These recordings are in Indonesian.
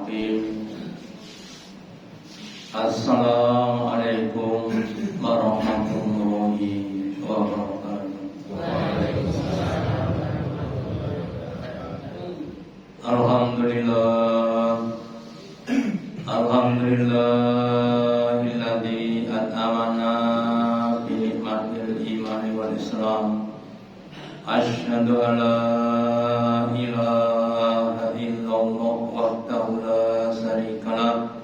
Bismillahirrahmanirrahim. Assalamualaikum warahmatullahi wabarakatuh. Alhamdulillahilladzi at'amana bi nikmatil imani wal islam. Asyhadu an la ilaha illallah wahdahu la syarikalah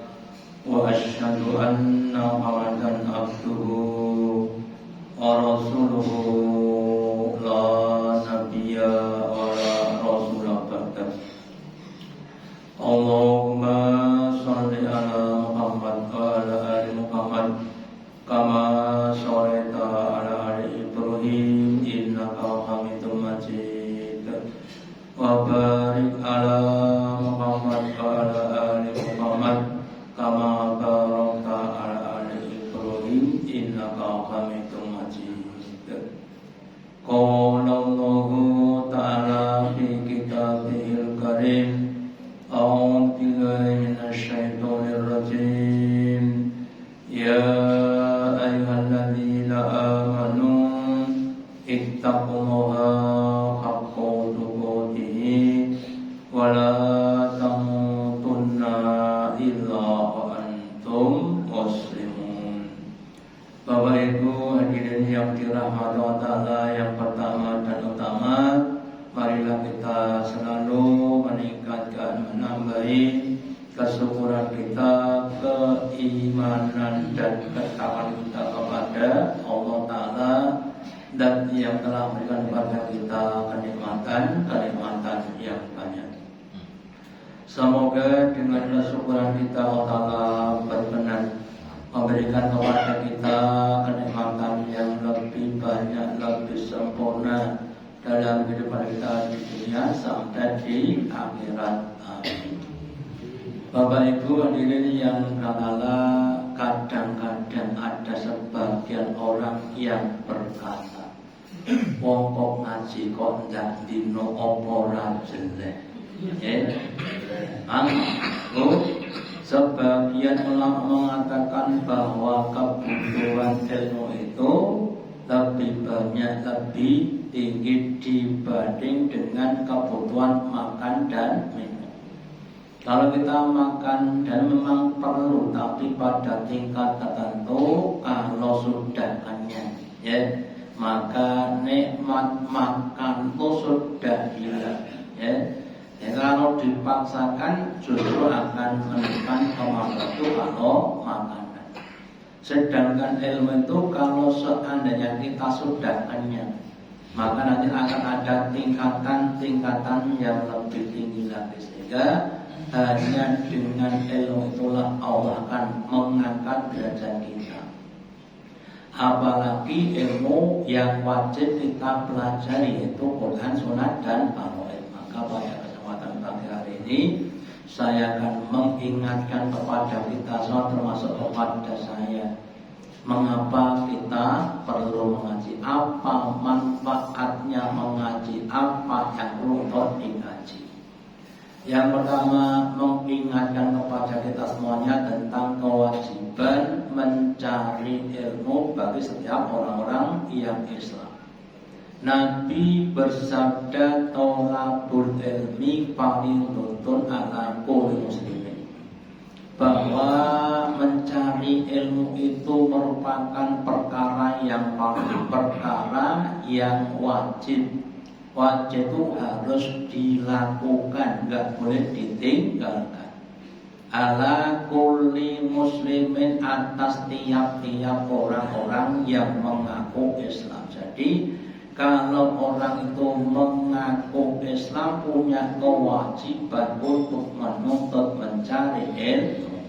wa asyhadu anna Muhammadan abduhu wa rasuluhu la nabiyya wa la rasula ba'dah. Allahumma shalli ala Muhammad wa ala ali Muhammad kama shallaita ala ali Ibrahim innaka Hamidum Majid. Wa barik ala Muhammad wa ala ali Muhammad kama barakta ala ali Ibrahim innaka Hamidum Majid. Qala Allahu ta'ala fi kitabihil karim. A'udzu billahi minasy syaithanir rajim. Ya ayyuhalladzina amanu ittaqullaha haqqa tuqatih wa la tamutunna illa wa antum muslimun. Bapak Ibu hadirin yang dirahmati Allah Ta'ala, yang pertama dan utama, marilah kita selalu meningkatkan, menambahi kesyukuran kita, keimanan dan ketakwaan kita kepada Allah Ta'ala, dan yang telah memberikan kepada kita kenikmatan yang banyak. Semoga dengan kesyukuran kita Allah Ta'ala berkenan memberikan kepada kita kenikmatan yang lebih banyak, lebih sempurna dalam kehidupan kita di dunia sampai di akhirat. Amin. Bapak Ibu hadirin yang Allah, kadang-kadang ada sebagian orang yang berkata, wong kok ngaji kok ndak dino apa ora jelek. Sebagian ulama mengatakan bahwa kebutuhan ilmu itu lebih banyak, lebih tinggi dibanding dengan kebutuhan makan dan minum. Kalau kita makan dan memang perlu, tapi pada tingkat tertentu, kalau sudah kenyang, ya, maka nikmat makan itu sudah hilang, ya. Kalau dipaksakan justru akan menekan kemampuan itu kalau makanan. Sedangkan ilmu itu kalau seandainya kita sudah kenyang, maka nanti akan ada tingkatan-tingkatan yang lebih tinggi lagi, sehingga hanya dengan ilmu itulah Allah akan mengangkat derajat kita. Apalagi ilmu yang wajib kita pelajari, yaitu Quran, Sunnah, dan Faraid. Maka pada kesempatan pagi hari ini saya akan mengingatkan kepada kita semua, termasuk kepada saya, mengapa kita perlu mengaji, apa manfaatnya mengaji, apa yang perlu untuk dikaji. Yang pertama, mengingatkan kepada kita semuanya tentang kewajiban mencari ilmu bagi setiap orang-orang yang Islam. Nabi bersabda, tolabul ilmi fardhun ala kulli muslimin, bahwa mencari ilmu itu merupakan perkara yang paling perkara yang wajib. Wajib itu harus dilakukan, nggak boleh ditinggalkan. Ala kulli muslimin, atas tiap-tiap orang-orang yang mengaku Islam. Jadi kalau orang itu mengaku Islam, punya kewajiban untuk menuntut, mencari ilmu.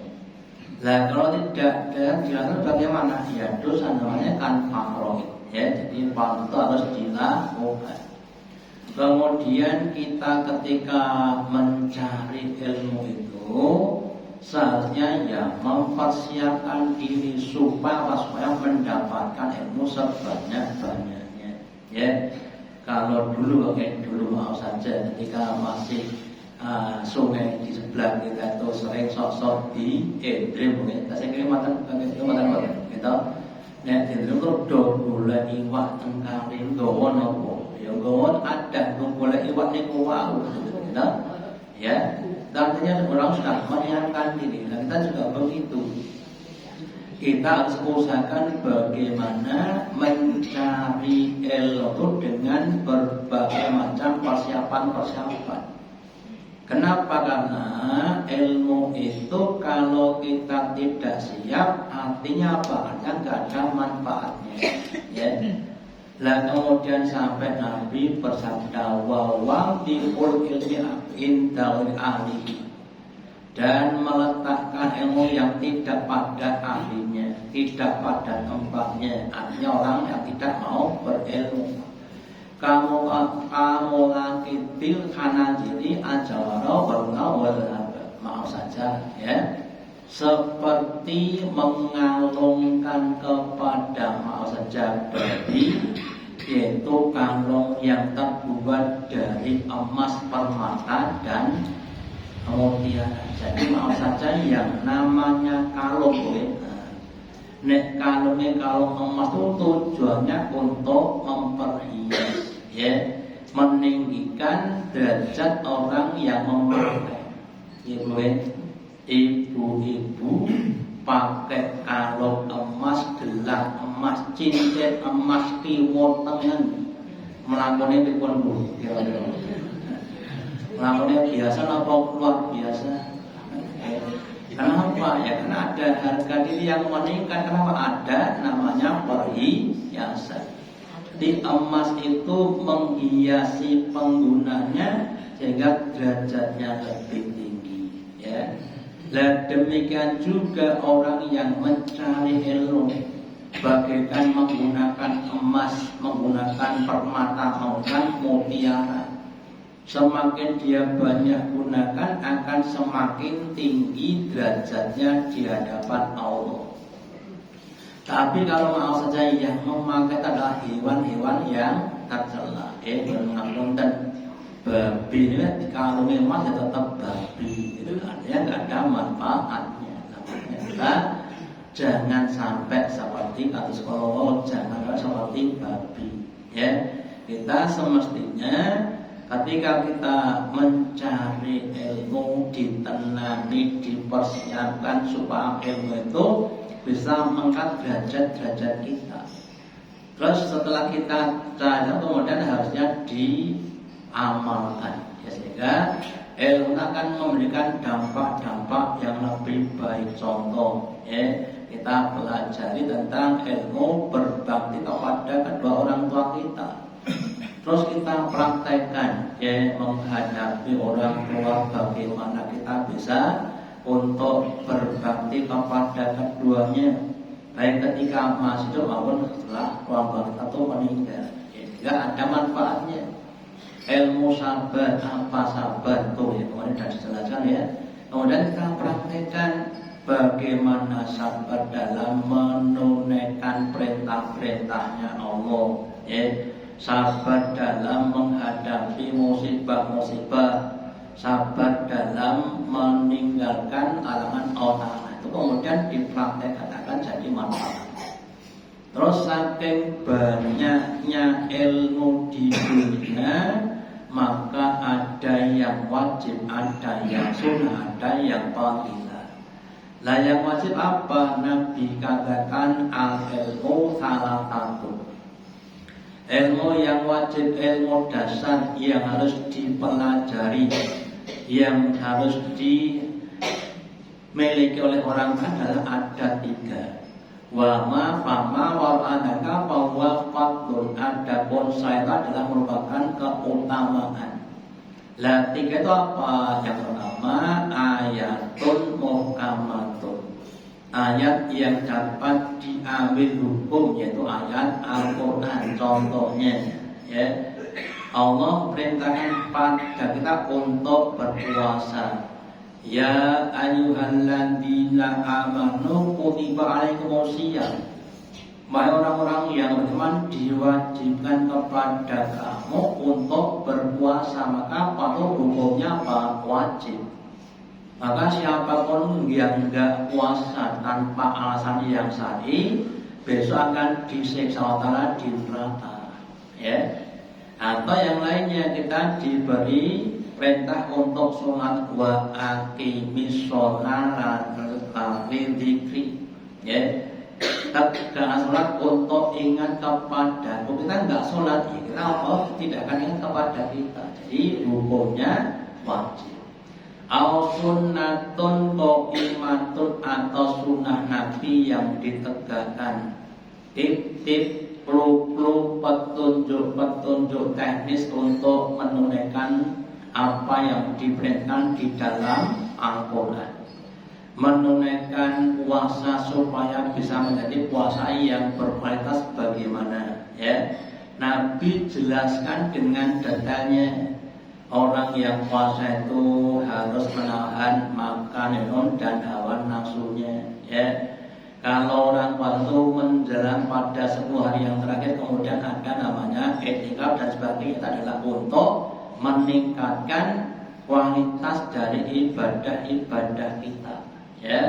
Nah kalau tidak dilakukan bagaimana? Ya dosa namanya kan fardhu, ya. Jadi fardhu itu harus dilakukan. Kemudian kita ketika mencari ilmu itu seharusnya ya mempersiapkan diri supaya mendapatkan ilmu sebanyak-banyaknya. Ya, kalau dulu maaf saja ketika masih sungai di sebelah kita itu sering sosok di Edrim mungkin. Saya kira matan gitu. Nek Edrim itu do golek iwak teng kali nggawa napa? Ya nggawa ada golek iwak niku wau gitu. Ya, artinya orang sudah menyiapkan diri. Nah, kita juga begitu. Kita harus usahakan bagaimana mencari ilmu dengan berbagai macam persiapan. Kenapa? Karena ilmu itu kalau kita tidak siap, artinya apa? Artinya nggak ada manfaatnya. Ya. Lah kemudian sampai Nabi bersabda wa biul ilmi indal ahli, dan meletakkan ilmu yang tidak pada ahlinya, tidak pada tempatnya. Artinya orang yang tidak mau berilmu. Kamu lagi til kanan jadi ajawaro berlawal, maaf saja ya, seperti mengalungkan kepada maaf saja babi, yaitu kalung yang terbuat dari emas, permata dan mutiara. Jadi maaf saja yang namanya kalung, nek kalungnya kalung emas itu tujuannya untuk memperhias, ya, meninggikan derajat orang yang memakai. Ibu-ibu pakai kalung emas, gelang emas, cincin emas, kiwon tengen, melakoni dipun Bu, kira-kira. Melakoni biasa apa luar biasa? Kenapa? Ya karena ada harga diri yang meningkat. Kenapa? Ada namanya perhiasan. Di emas itu menghiasi penggunanya sehingga derajatnya lebih tinggi. Ya. Nah, demikian juga orang yang mencari ilmu, bagaikan menggunakan emas, menggunakan permata, menggunakan mutiara. Semakin dia banyak gunakan, akan semakin tinggi derajatnya di hadapan Allah. Tapi kalau mau saja yang memakai adalah hewan-hewan yang tercela, mengapunten babi ini dikalungi emas ya tetap babi, itu artinya nggak ada manfaatnya. Kita jangan sampai seperti kata sekolah, jangan seperti babi. Ya, kita semestinya ketika kita mencari ilmu, ditenangi, dipersiapkan supaya ilmu itu bisa mengangkat derajat-derajat kita. Terus setelah kita cari, kemudian harusnya diamalkan, ya, sehingga ilmu akan memberikan dampak-dampak yang lebih baik. Contoh, ya, kita pelajari tentang ilmu berbakti kepada kedua orang tua kita. Terus kita praktekkan, ya, menghadapi orang tua, bagaimana kita bisa untuk berbakti kepada keduanya, baik ketika masih hidup maupun setelah keluarga kita itu meninggal. Ya, ada manfaatnya. Ilmu sabar, apa sabar tuh, ya, kemudian sudah dijelaskan, ya. Kemudian kita praktekkan bagaimana sabar dalam menunaikan perintah-perintahnya Allah, ya. Sabar dalam menghadapi musibah-musibah, sabar dalam meninggalkan alangan Allah. Itu kemudian dipraktekkan akan jadi manfaat. Terus saking banyaknya ilmu di dunia, maka ada yang wajib, ada yang sunnah, ada yang fadilah. Lah yang wajib apa? Nabi katakan al-ilmu salatun. Ilmu yang wajib, ilmu dasar yang harus dipelajari, yang harus dimiliki oleh orang adalah ada 3. Wama, fama, war'anaka, bahwa fadlun. Adapun saya adalah merupakan keutamaan. Lah 3 itu apa? Yang pertama, ayatun muhkamatun. Ayat yang dapat diambil hukum, yaitu ayat Al-Quran. Contohnya, ya, Allah perintahkan pada kita untuk berpuasa. Ya ayyuhalladzina amanu kutiba alaikumusiyam. Wahai orang-orang yang beriman, diwajibkan kepada kamu untuk berpuasa, maka patuh hukumnya apa? Wajib. Maka siapapun yang enggak puasa tanpa alasan yang syar'i, besok akan disiksa Allah di neraka. Ya. Atau yang lainnya, kita diberi perintah untuk sholat wa aqimis sholata lidzikri. Ya. Tegakkan sholat untuk ingat kepada kita enggak sholat, kita Allah tidak akan ingat kepada kita. Jadi hukumnya wajib. Au sunnatun qaimatun, atau sunnah Nabi yang ditegakkan. Tip-tip, clue-clue, petunjuk-petunjuk teknis untuk menunaikan apa yang diperintahkan di dalam Al-Quran. Menunaikan puasa supaya bisa menjadi puasa yang berkualitas bagaimana, ya. Nabi jelaskan dengan detailnya. Orang yang puasa itu harus menahan makan, minum, dan hawa nafsunya, ya. Kalau orang puasa itu menjelang pada 10 hari yang terakhir, kemudian ada namanya i'tikaf dan sebagainya, itu adalah untuk meningkatkan kualitas dari ibadah-ibadah kita. Ya,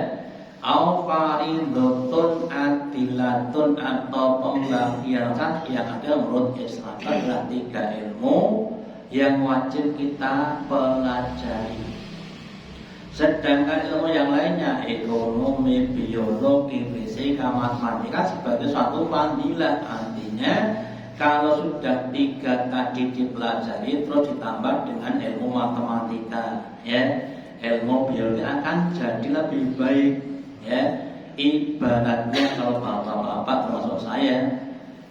au faridatun adilatun, atau pembagian yang ada menurut Islam adalah 3 ilmu yang wajib kita pelajari. Sedangkan ilmu yang lainnya, ekonomi, biologi, fisika, matematika sebagai suatu fadilah. Artinya kalau sudah 3 tadi dipelajari terus ditambah dengan ilmu matematika, ya, ilmu biologi akan jadi lebih baik, ya. Ibaratnya kalau bapak-bapak termasuk saya,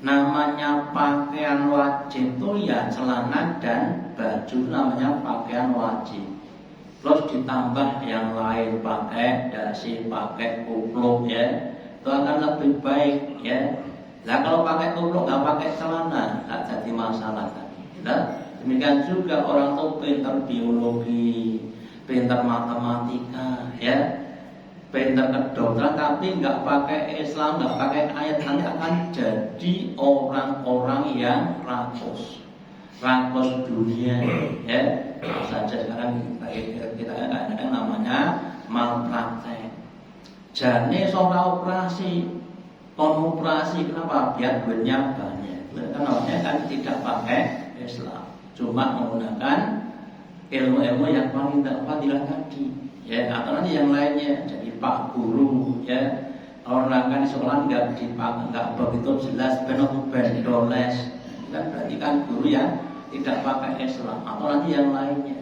namanya pakaian wajib itu ya celana dan baju, namanya pakaian wajib. Terus ditambah yang lain, pakai dasi, pakai kupluk, ya, itu akan lebih baik, ya. Nah kalau pakai kupluk nggak pakai celana, nggak jadi masalah tadi. Nah, demikian juga orang tuh pintar biologi, pintar matematika, ya, pintar kedokteran, tapi nggak pakai Islam, nggak pakai ayat, nanti akan jadi orang-orang yang rakus dunia, ya. Saja sekarang kita kadang namanya malpraktek. Jadi soal operasi, kenapa? Biar duitnya banyak. Kenapa? Kan tidak pakai Islam, cuma menggunakan ilmu-ilmu yang paling tidak fadilah tadi, ya. Atau nanti yang lainnya jadi pak guru, ya. Orang kan di sekolah nggak begitu jelas, bendoles, kan berarti kan guru yang tidak pakai Islam. Atau nanti yang lainnya,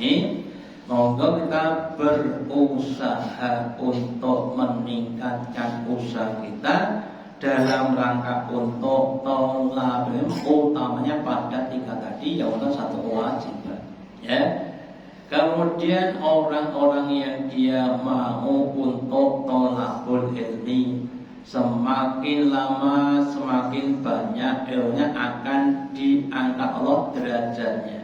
Amin. Moga kita berusaha untuk meningkatkan usaha kita dalam rangka untuk tolak, utamanya pada 3 tadi, yaitu 1 kewajiban, ya. Kemudian orang-orang yang dia mau untuk tolakul ilmi, semakin lama semakin banyak ilmunya akan diangkat Allah derajatnya.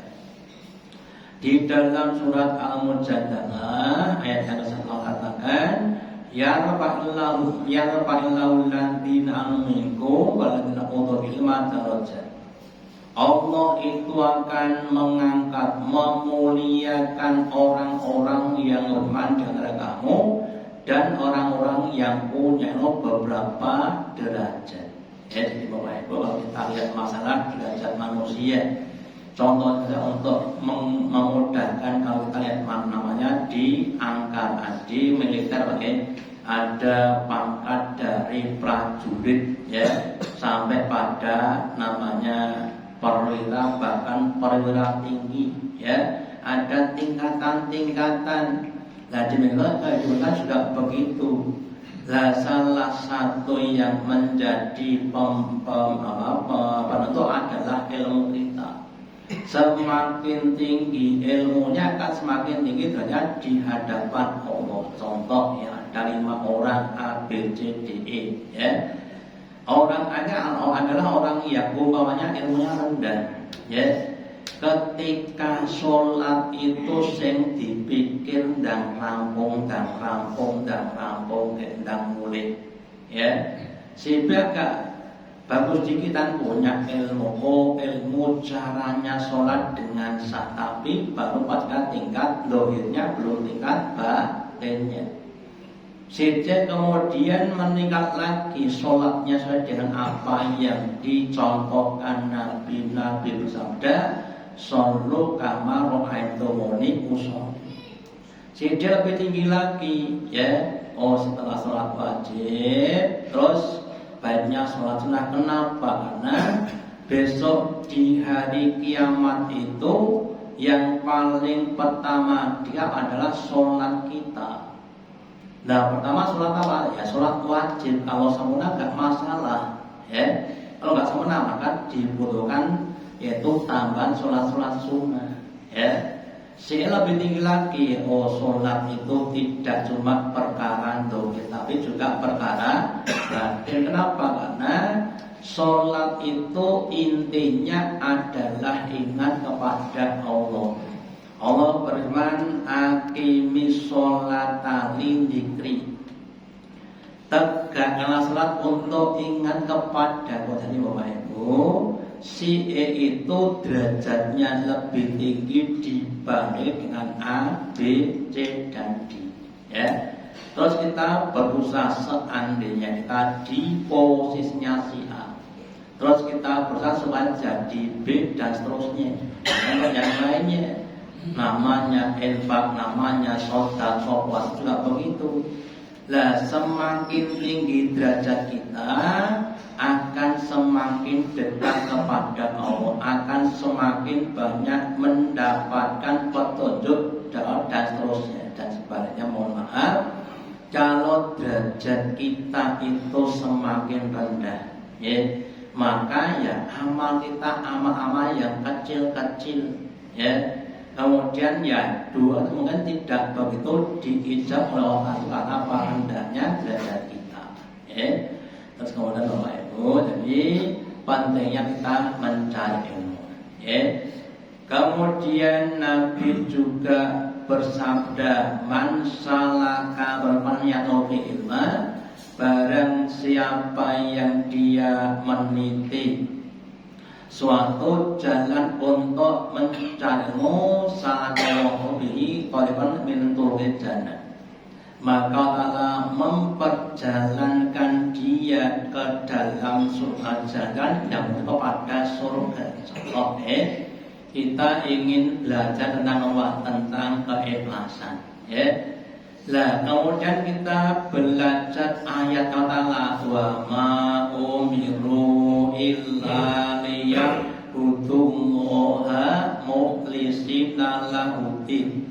Di dalam surat Al-Mujadalah ayat yang ke-1 katakan, yarfa'illahu alladziina aamanu minkum walladziina utul ilma darajat. Allah itu akan mengangkat, memuliakan orang-orang yang beriman di antara kamu dan orang-orang yang punya beberapa derajat. Ya, jadi Bapak Ibu, kalau kita lihat masalah derajat manusia, contohnya untuk memudahkan, kalau kita lihat namanya di angkatan, di militer, ada pangkat dari prajurit, ya, sampai pada namanya perwira, bahkan perwira tinggi, ya. Ada tingkatan-tingkatan. Nah, di militer juga begitu. Nah, salah satu yang menjadi penentu adalah ilmu kita. Semakin tinggi ilmunya akan semakin tinggi derajat di hadapan Allah. Contoh, ya, ada 5 orang A, B, C, D, E, ya. Orang adalah orang yang umpamanya ilmunya rendah, ya. Ketika sholat itu sing dipikir dan rampung, mulai, ya. Sehingga bagus dikit punya ilmu caranya sholat dengan sah, tapi baru pada tingkat dohirnya, belum tingkat batinnya. Sejak kemudian meningkat lagi sholatnya sesuai dengan apa yang dicontohkan Nabi bersabda, "Shollu kama ra'aitumuni usolli." Sejak lebih tinggi lagi, ya. Setelah sholat wajib, terus baiknya sholat sunnah. Kenapa? Karena besok di hari kiamat itu yang paling pertama dia adalah sholat kita. Nah, pertama sholat apa? Ya sholat wajib. Kalau sempurna nggak masalah, ya. Kalau nggak sempurna maka dibutuhkan yaitu tambahan sholat sunnah, ya. Lebih tinggi lagi, sholat itu tidak cuma perkara dohir, tapi juga perkara batin. Kenapa? Karena sholat itu intinya adalah ingat kepada Allah. Allah berfirman, "Aqimis sholata lidzikri." Tegakkanlah salat untuk ingat kepada Allah. Jadi Bapak Ibu, si E itu derajatnya lebih tinggi dibanding dengan A, B, C, dan D. Ya. Terus kita berusaha seandainya kita di posisinya si A. Terus kita berusaha supaya jadi B dan seterusnya. Dan yang lainnya. Namanya infak, namanya sedekah, puasa juga begitu. Lah semakin tinggi derajat kita akan semakin dekat kepada Allah, akan semakin banyak mendapatkan petunjuk dan seterusnya. Dan sebaliknya mohon maaf, kalau derajat kita itu semakin rendah, ya, maka ya amal kita amal-amal yang kecil-kecil, ya. Kemudian ya dua mungkin tidak begitu diijab oleh Allah karena apa rendahnya derajat kita. Terus kemudian Bapak Ibu, jadi pentingnya kita mencari ilmu. Kemudian Nabi juga bersabda, "Man salaka berpaniyatu fi ilma." Barang siapa yang dia meniti suatu jalan untuk mencari ilmu, sallallahu bihi qaliban min turqil jannah, maka Allah memperjalankan dia ke dalam surga, jalan yang kepada surga. Contoh, kita ingin belajar tentang apa? Tentang keikhlasan, ya. Lah kemudian kita belajar ayat Allah, "Wa ma umiru illa liya'budullaha mukhlishina lahuddin."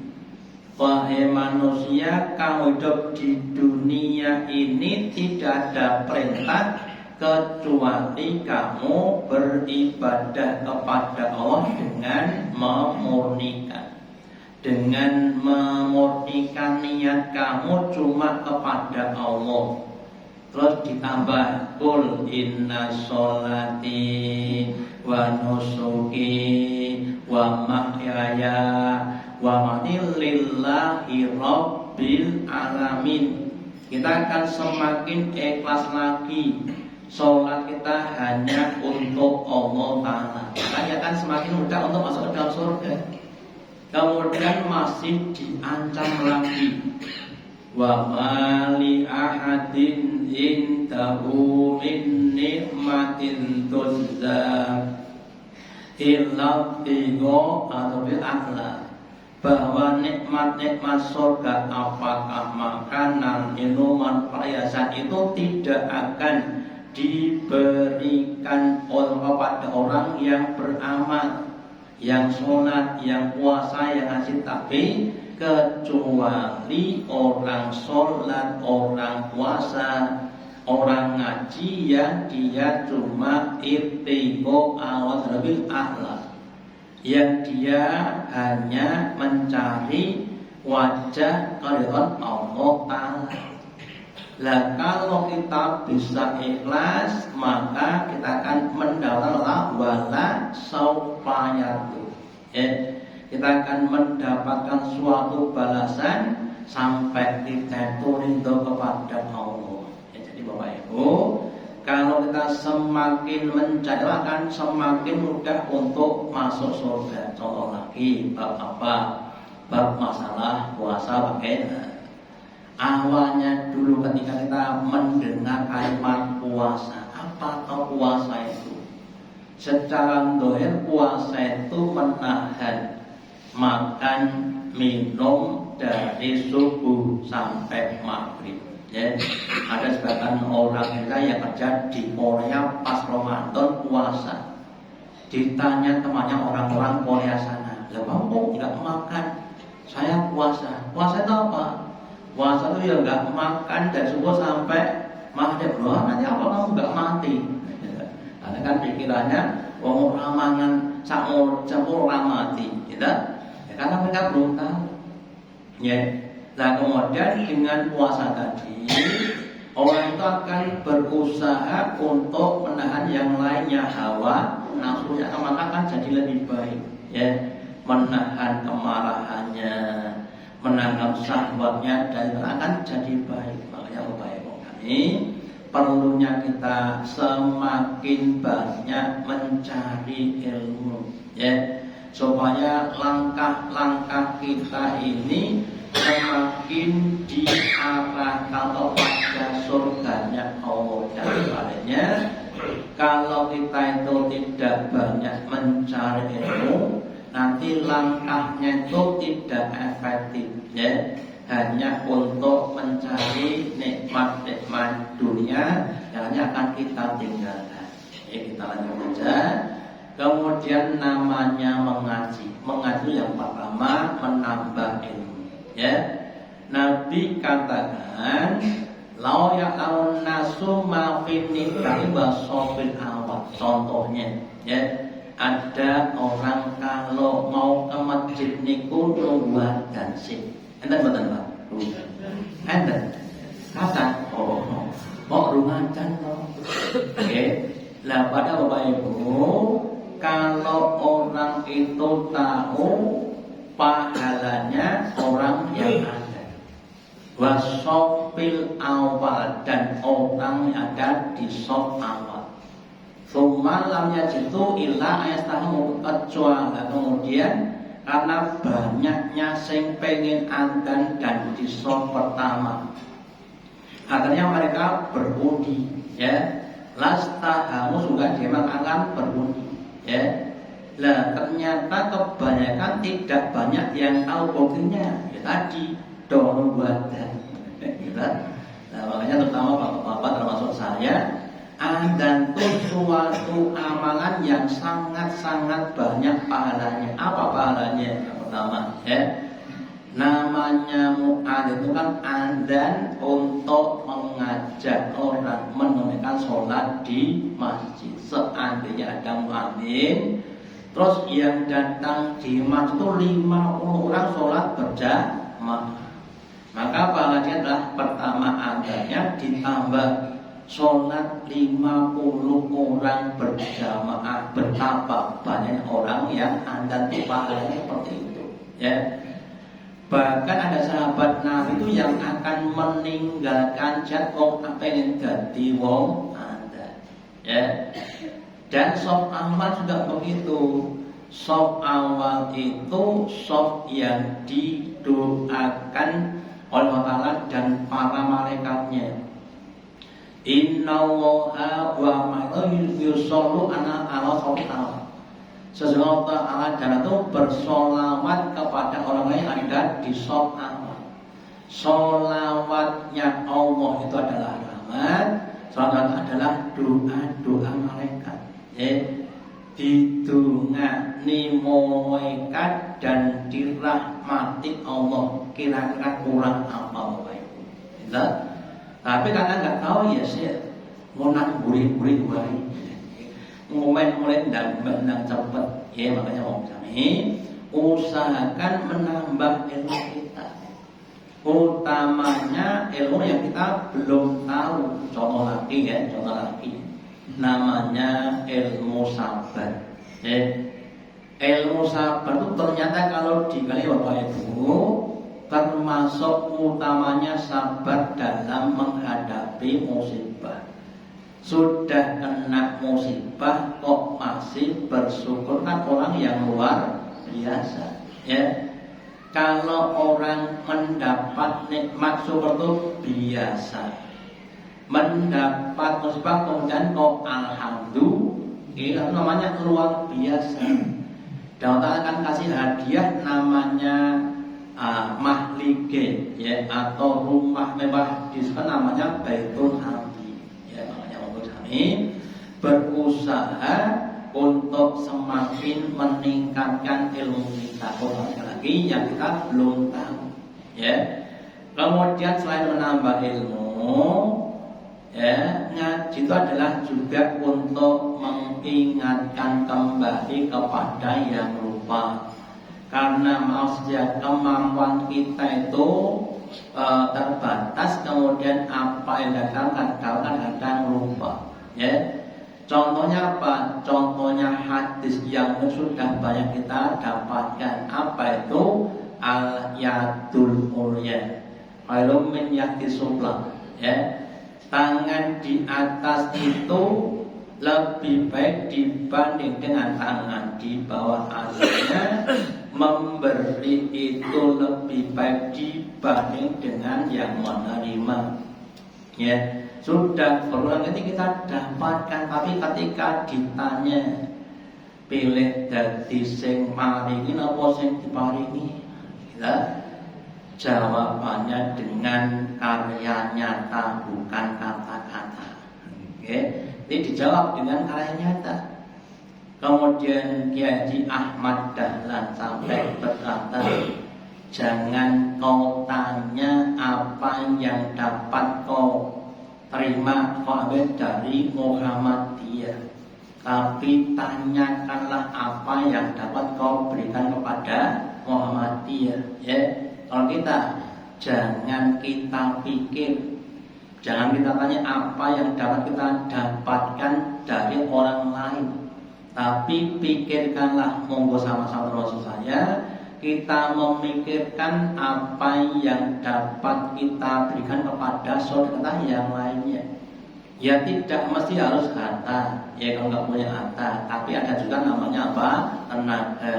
Wahai manusia, kamu hidup di dunia ini tidak ada perintah kecuali kamu beribadah kepada Allah dengan memurnikan. Dengan memurnikan niat kamu cuma kepada Allah. Terus ditambah, "Qul inna sholati wa nusuki wa mahyaya wa mamati lillahi rabbil alamin." Kita akan semakin ikhlas lagi. Sholat kita hanya untuk Allah Ta'ala. Kita akan semakin mudah untuk masuk ke dalam surga. Kemudian masih diancam lagi, "Wa ma li ahadin indahu min nikmatin tuzza illa bigo atau bil akhlak." Bahwa nikmat-nikmat surga, apakah makanan, minuman, perhiasan, itu tidak akan diberikan kepada orang yang beramal, yang sholat, yang puasa, yang haji, tapi kecuali orang sholat, orang puasa, orang ngaji yang dia cuma ibtigo awal bil akhlak, yang dia hanya mencari wajah keridhaan Allah Ta'ala. Lah kalau kita bisa ikhlas, maka kita akan mendapatkan wala saupayatu. Kita akan mendapatkan suatu balasan sampai kita rindu kepada Allah. Jadi Bapak Ibu, kalau kita semakin mencari akan semakin mudah untuk masuk surga. Contoh lagi bab apa? Bab masalah puasa pakai. Awalnya dulu ketika kita mendengar kalimat puasa, apa atau puasa itu? Secara dohir puasa itu menahan makan minum dari subuh sampai maghrib. Ya, ada sebagian orang kita yang kerja di Korea pas Ramadan puasa. Ditanya temannya orang-orang Korea sana, "Lah kamu nggak makan?" "Saya puasa." "Puasa itu apa?" "Puasa itu ya nggak makan dari subuh sampai maghrib." "Loh, nanti apa kamu nggak mati?" Karena kan pikirannya wong ramangan sakmur campur mati, gitu. Ya, karena mereka belum tahu. Ya. Nah kemudian dengan puasa tadi orang itu akan berusaha untuk menahan yang lainnya, hawa nafsunya, maka akan jadi lebih baik, ya, menahan kemarahannya, menahan syahwatnya, dan akan jadi baik. Makanya upaya kami perlunya kita semakin banyak mencari ilmu, ya, supaya langkah-langkah kita ini semakin diarahkan kepada surganya Allah. Dan sebaliknya, kalau kita itu tidak banyak mencari ilmu, nanti langkahnya itu tidak efektif, ya, hanya untuk mencari nikmat-nikmat dunia yang hanya akan kita tinggalkan. Ya, kita lanjut saja. Kemudian namanya mengaji. Mengaji yang pertama menambah ilmu. Ya, Nabi katakan, "Lau ya'lamun nasu ma fin nikahi wa sofil awal." Contohnya, ya, ada orang kalau mau ke masjid niku nungguan dan sih. Enten mboten, Pak? Enten. Kapan? Mau rumahan toh. Oke. Lah pada Bapak Ibu, kalau orang itu tahu pahalanya orang yang ada, wasofil awal, dan orang yang ada di sof awal, sumalamnya itu ilah ayat tahu kecuali kemudian karena banyaknya sing pengen andan dan di sof pertama, akhirnya mereka berundi, ya, lastahamu juga dia akan berundi, ya. Lah ternyata kebanyakan tidak banyak yang tahu buktinya. Ya tadi doa badan. Gitu. Nah, makanya terutama bapak-bapak termasuk saya, dan itu suatu amalan yang sangat-sangat banyak pahalanya. Apa pahalanya? Yang pertama, ya, namanya mu'adzin itu kan adzan untuk mengajak orang menunaikan sholat di masjid. Seandainya ada mu'adzin, terus yang datang di masjid itu 50 orang sholat berjamaah, maka pahalanya adalah pertama adanya ditambah sholat 50 orang berjamaah. Betapa banyak orang yang adzan itu pahalanya seperti itu, ya. Bahkan ada sahabat Nabi itu yang akan meninggalkan jadwal pengen jadi wong adzan, ya. Dan sof awal juga begitu. Sof awal itu sof yang didoakan oleh Allah dan para malaikatnya. Innallaha wa malaikatahu yusollu ala sofil awal. Sesungguhnya Allah dan itu bersolawat kepada orang lain yang ada di sof awal. Solawatnya Allah itu adalah rahmat, solawat adalah doa-doa malaikat. Didungani malaikat dan dirahmati Allah. Kira-kira kurang apa Bapak Ibu? Gitu? Tapi karena nggak tahu ya sih, mau nak buri-buri baik, ngomen-ngomen dan cepet, ya makanya mau kami usahakan menambah ilmu kita. Utamanya ilmu yang kita belum tahu. Contoh lagi, ya, contoh lagi. Namanya ilmu sabar. Ilmu sabar itu ternyata kalau dikali Bapak Ibu termasuk utamanya sabar dalam menghadapi musibah. sudah kena musibah kok masih bersyukur, kan orang yang luar biasa, ya. Kalau orang mendapat nikmat syukur itu biasa, mendapat musibah kemudian kok alhamdulillah, itu namanya luar biasa. Dan Allah akan kasih hadiah namanya mahlige, ya, atau rumah mewah, di sana namanya Baitul Hamdi, ya, namanya Baitul Hamdi. Berusaha untuk semakin meningkatkan ilmu kita, lagi yang kita belum tahu, ya. Kemudian selain menambah ilmu, ya, ngaji itu adalah juga untuk mengingatkan kembali kepada yang lupa. Karena maksudnya kemampuan kita itu terbatas, kemudian apa yang kadang-kadang lupa, ya. Contohnya apa? Contohnya hadis yang sudah banyak kita dapatkan. Apa itu? Al-yadul ulya khairun min yadis sufla, ya. Tangan di atas itu lebih baik dibanding dengan tangan di bawah. Artinya memberi itu lebih baik dibanding dengan yang menerima, ya. Sudah berulang kali kita dapatkan, tapi ketika ditanya pilih dadi sing maringi apa sing diparingi, kita jawabannya dengan karya nyata, bukan kata-kata. Oke, ini dijawab dengan karya nyata. Kemudian Kiai Haji Ahmad Dahlan sampai berkata, jangan kau tanya apa yang dapat kau terima dari Muhammadiyah, tapi tanyakanlah apa yang dapat kau berikan kepada Muhammadiyah, ya. Kalau kita jangan kita pikir, jangan kita tanya apa yang dapat kita dapatkan dari orang lain, tapi pikirkanlah, monggo sama-sama terus saya, kita memikirkan apa yang dapat kita berikan kepada saudara yang lainnya. Ya tidak mesti harus harta, ya kalau nggak punya harta, tapi ada juga namanya apa? Tenaga,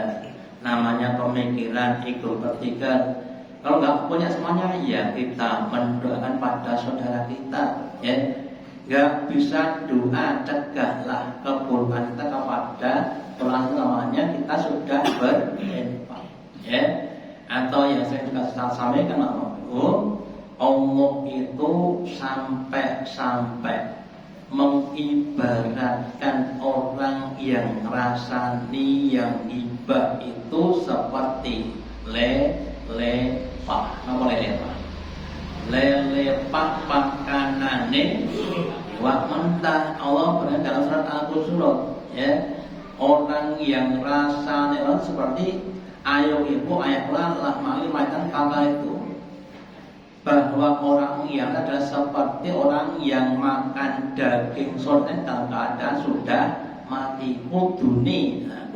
namanya pemikiran, ego berpikir. Kalau nggak punya semuanya, ya kita mendoakan pada saudara kita, ya. Nggak bisa doa, cegahlah keburukan kita kepada orang, namanya kita sudah berinfak, ya. Atau yang saya juga sampaikan, Allah itu sampai mengibaratkan orang yang rasani, yang iba itu seperti lelepak. Apa lelepak? Lelepak makanannya wak mentah. Allah berkata dalam surat Al-Qur'an, ya, orang yang rasanya seperti ayo ibu ayatlah lah mali macam kata itu, bahwa orang yang adalah seperti orang yang makan daging sorten dalam keadaan sudah mati.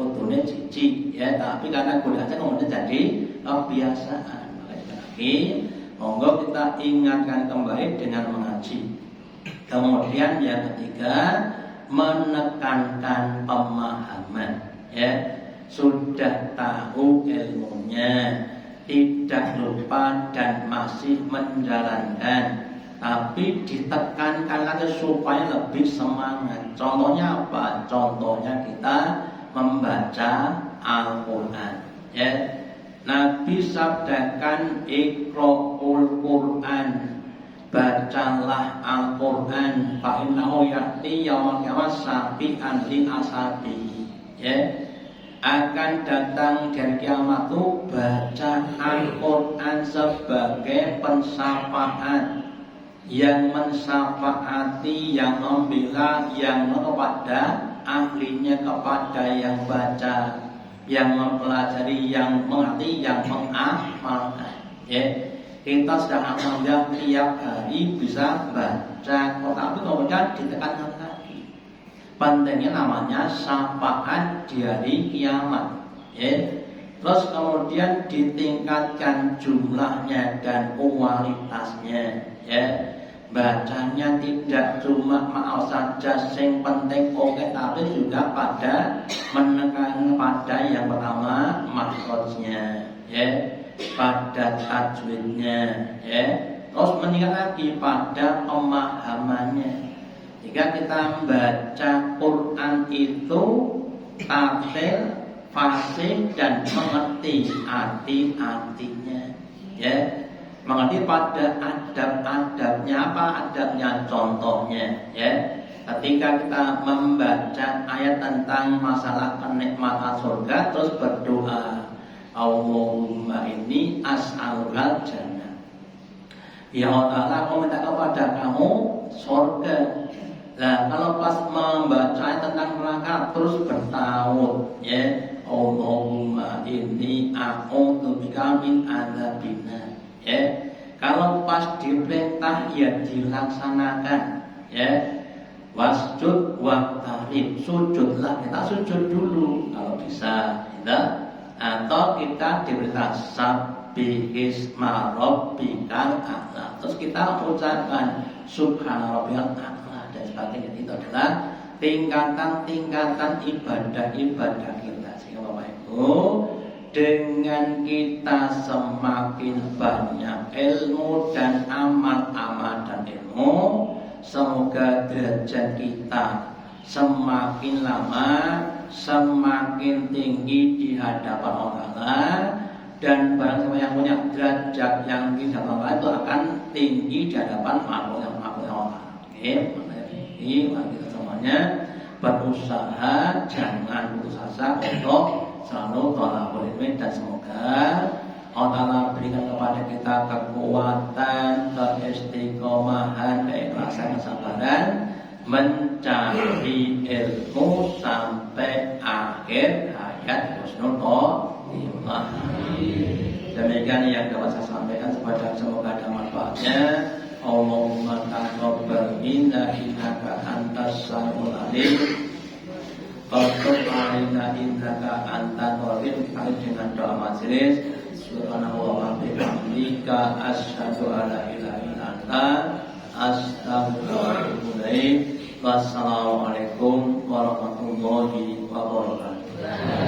Kudune cici, ya, tapi karena godaannya kemudian jadi kebiasaan. Makanya lagi monggo kita ingatkan kembali dengan mengaji. Kemudian yang ketiga, menekankan pemahaman, ya. Sudah tahu ilmunya, tidak lupa dan masih menjalankan, tapi ditekankan lagi supaya lebih semangat. Contohnya apa? Contohnya kita membaca Al-Quran, ya. Nabi sabdakan iqra'ul Quran, bacalah Al-Quran, fa innahu ya'ti yaumil qiyamah sabi'an li ashabihi, ya. Akan datang dari kiamat itu baca Al-Quran sebagai pensafaat, yang mensyafaati, yang membela, yang kepada ahlinya, kepada yang baca, yang mempelajari, yang mengerti, yang mengamalkan, ya. Kita sudah alhamdulillah tiap hari bisa baca, tapi kemudian ditekankan lagi pentingnya namanya syafaat di hari kiamat, ya. Terus kemudian ditingkatkan jumlahnya dan kualitasnya, ya. bacanya tidak cuma maaf saja sing penting oke, tapi juga pada menekan pada yang pertama makhrajnya, ya, pada tajwidnya, ya, terus meningkat lagi pada pemahamannya. Jika kita membaca Quran itu tafsir, fasih dan mengerti arti-artinya, ya, mengerti pada adab-adabnya, apa adabnya, contohnya, ya. Ketika kita membaca ayat tentang masalah kenikmatan surga, terus berdoa, Allahumma inni as'alukal jannah, ya Allah, aku minta kepada kamu surga. Nah, kalau pas membaca tentang neraka terus bertaut, ya, Allahumma inni a'udzubika min adzabinar, ya. Kalau pas diperintah ya dilaksanakan, ya. Wasjud waqtarib, sujudlah, kita sujud dulu kalau bisa, ya. Atau kita diperintah sabbihisma rabbikal a'la, terus kita ucapkan subhana rabbiyal a'la dan sebagainya. Itu adalah tingkatan-tingkatan ibadah-ibadah kita. Sehingga Bapak Ibu, dengan kita semakin banyak ilmu dan amal-amal dan ilmu, semoga derajat kita semakin lama semakin tinggi di hadapan Allah, dan barang siapa yang punya derajat yang tinggi di hadapan Allah itu akan tinggi di hadapan makhluk Allah. Oke, ini kita semuanya berusaha, jangan putus asa untuk selalu thalabul ilmi, dan semoga Allah berikan kepada kita kekuatan, keistiqomahan, keikhlasan, kesabaran mencari ilmu sampai akhir hayat husnul khotimah. Demikian yang dapat saya sampaikan, semoga ada manfaatnya. Allahumma taqabbal minna innaka antas samiul alim. Qul alaina innaka antal wahid. Kita dengan doa majelis. Subhanallah wa bihamdika asyhadu an la ilaha illa anta astaghfiruka wa atubu ilaik. Wassalamualaikum warahmatullahi wabarakatuh.